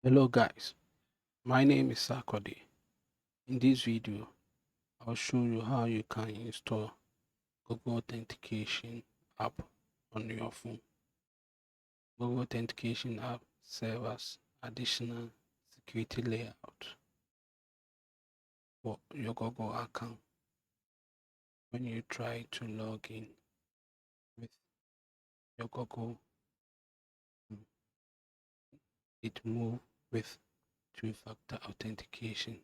Hello guys, my name is Sakode. In this video, I'll show you how you can install Google Authentication app on your phone. Google Authentication app serves as additional security layout for your Google account. When you try to log in with your Google, it moves with two-factor authentication.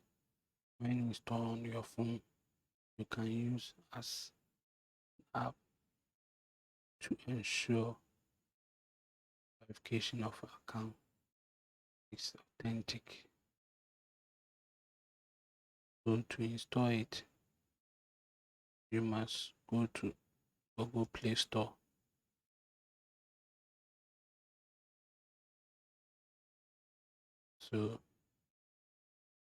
When installed on your phone, you can use as app to ensure verification of account is authentic. So to install it, you must go to Google Play Store. So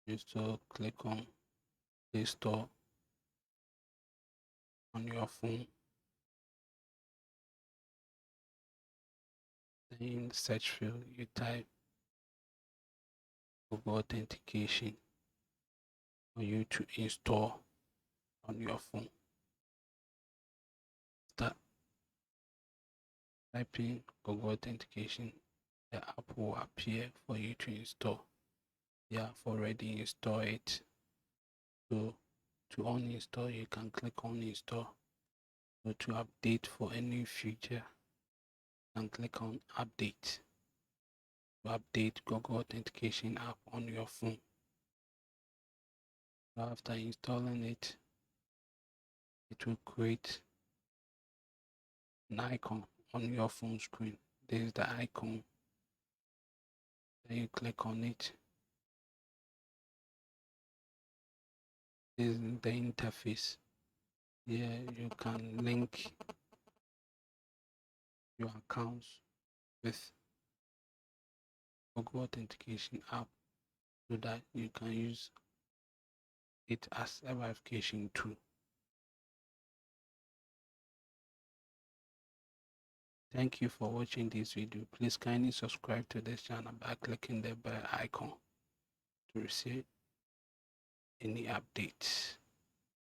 you still click on Play Store on your phone. Then in the search field, you type Google Authentication for you to install on your phone. Start typing Google Authentication, the app will appear for you to install. You have already installed it. So to uninstall, you can click on Install. So to update for any feature, and click on Update to update Google Authentication app on your phone. So after installing it, it will create an icon on your phone screen. This is the icon. Then you click on it. This is the interface. Here you can link your accounts with Google Authentication app so that you can use it as a verification tool. Thank you for watching this video. Please kindly subscribe to this channel by clicking the bell icon to receive any updates.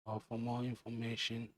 Or for more information,